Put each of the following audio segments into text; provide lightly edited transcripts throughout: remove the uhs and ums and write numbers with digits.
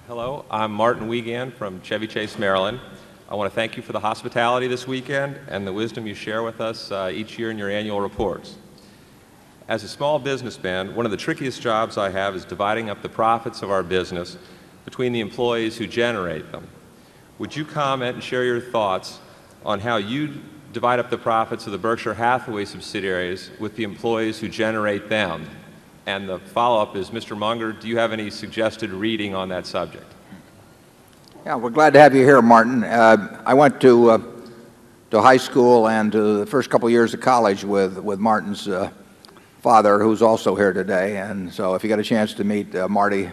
Hello, I'm Martin Wiegand from Chevy Chase, Maryland. I want to thank you for the hospitality this weekend and the wisdom you share with us each year in your annual reports. As a small businessman, one of the trickiest jobs I have is dividing up the profits of our business between the employees who generate them. Would you comment and share your thoughts on how you divide up the profits of the Berkshire Hathaway subsidiaries with the employees who generate them? And the follow-up is, Mr. Munger, do you have any suggested reading on that subject? Yeah, we're glad to have you here, Martin. I went to high school and to the first couple of years of college with Martin's father, who's also here today. And so if you get a chance to meet Marty,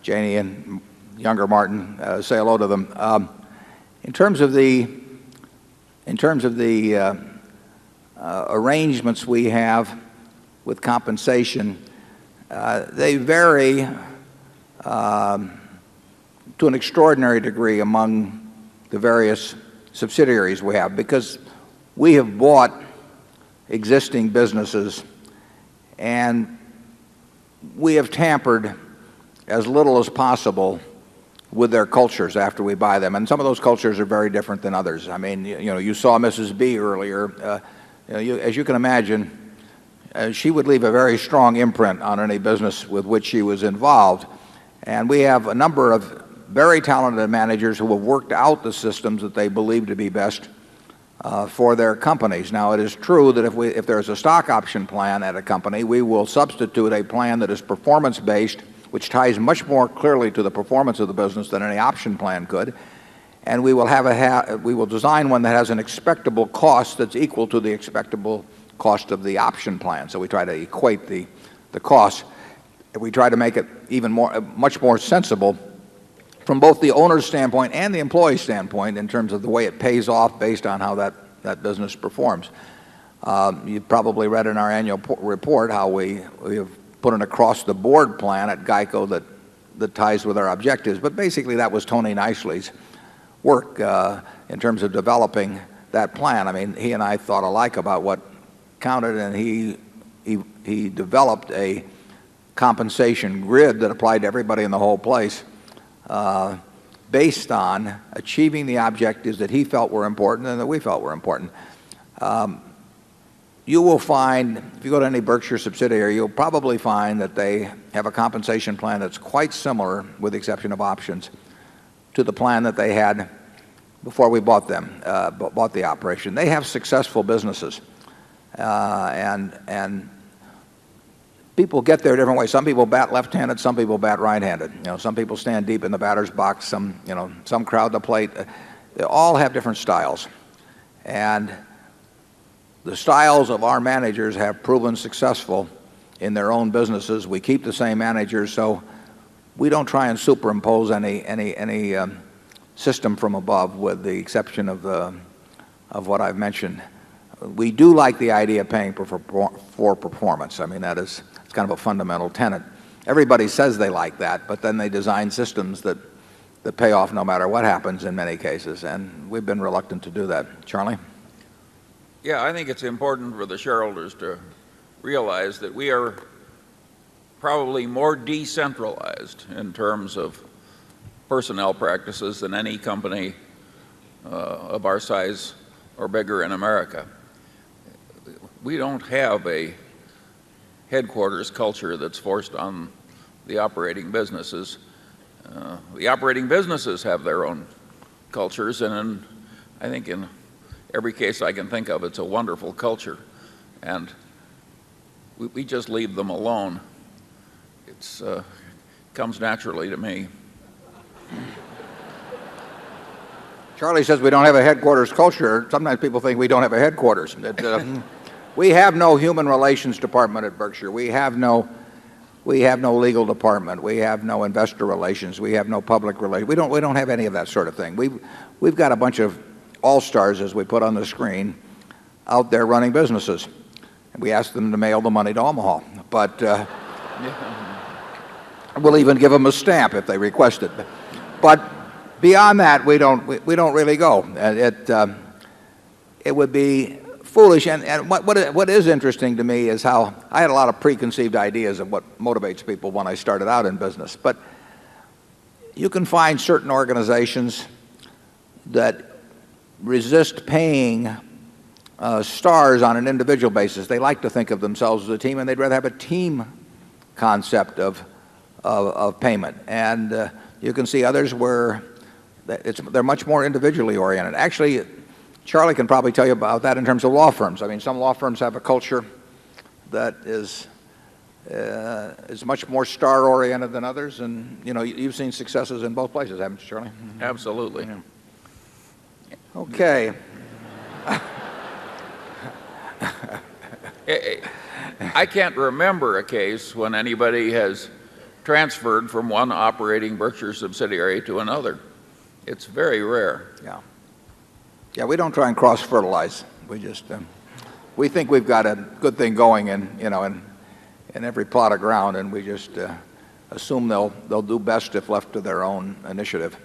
Janie, and younger Martin, say hello to them. In terms of the arrangements we have with compensation, they vary to an extraordinary degree among the various subsidiaries we have, because we have bought existing businesses and we have tampered as little as possible with their cultures after we buy them. And some of those cultures are very different than others. I mean, you saw Mrs. B earlier. As you can imagine, she would leave a very strong imprint on any business with which she was involved. And we have a number of very talented managers who have worked out the systems that they believe to be best for their companies. Now, it is true that if there's a stock option plan at a company, we will substitute a plan that is performance-based, which ties much more clearly to the performance of the business than any option plan could. And we will design one that has an expectable cost that's equal to the expectable cost of the option plan. So we try to equate the costs. We try to make it much more sensible from both the owner's standpoint and the employee's standpoint in terms of the way it pays off based on how that business performs. You probably read in our annual report how we have put an across-the-board plan at GEICO that ties with our objectives. But basically that was Tony Nicely's work in terms of developing that plan. I mean, he and I thought alike about what counted, and he developed a compensation grid that applied to everybody in the whole place based on achieving the objectives that he felt were important and that we felt were important. You will find, if you go to any Berkshire subsidiary, you'll probably find that they have a compensation plan that's quite similar, with the exception of options, to the plan that they had before we bought the operation. They have successful businesses, and people get there different ways. Some people bat left-handed, some people bat right-handed. Some people stand deep in the batter's box, some crowd the plate. They all have different styles. And the styles of our managers have proven successful in their own businesses. We keep the same managers, so we don't try and superimpose any system from above, with the exception of what I've mentioned. We do like the idea of paying for performance. I mean, it's kind of a fundamental tenet. Everybody says they like that, but then they design systems that pay off no matter what happens in many cases, and we've been reluctant to do that. Charlie? Yeah, I think it's important for the shareholders to realize that we are probably more decentralized in terms of personnel practices than any company of our size or bigger in America. We don't have a headquarters culture that's forced on the operating businesses. The operating businesses have their own cultures, and I think in every case I can think of, it's a wonderful culture, and we just leave them alone. It comes naturally to me. Charlie says we don't have a headquarters culture. Sometimes people think we don't have a headquarters. We have no human relations department at Berkshire. We have no legal department. We have no investor relations. We have no public relations. We don't have any of that sort of thing. We've got a bunch of all-stars, as we put on the screen, out there running businesses. And we ask them to mail the money to Omaha. But we'll even give them a stamp if they request it. But beyond that, we don't really go. It would be foolish. And what is interesting to me is how I had a lot of preconceived ideas of what motivates people when I started out in business. But you can find certain organizations that resist paying stars on an individual basis. They like to think of themselves as a team, and they'd rather have a team concept of payment. And you can see others where they're much more individually oriented. Actually, Charlie can probably tell you about that in terms of law firms. I mean, some law firms have a culture that is much more star-oriented than others, and you've seen successes in both places, haven't you, Charlie? Absolutely. Yeah. Okay. I can't remember a case when anybody has transferred from one operating Berkshire subsidiary to another. It's very rare. Yeah. Yeah, we don't try and cross-fertilize. We just we think we've got a good thing going in every plot of ground, and we just assume they'll do best if left to their own initiative.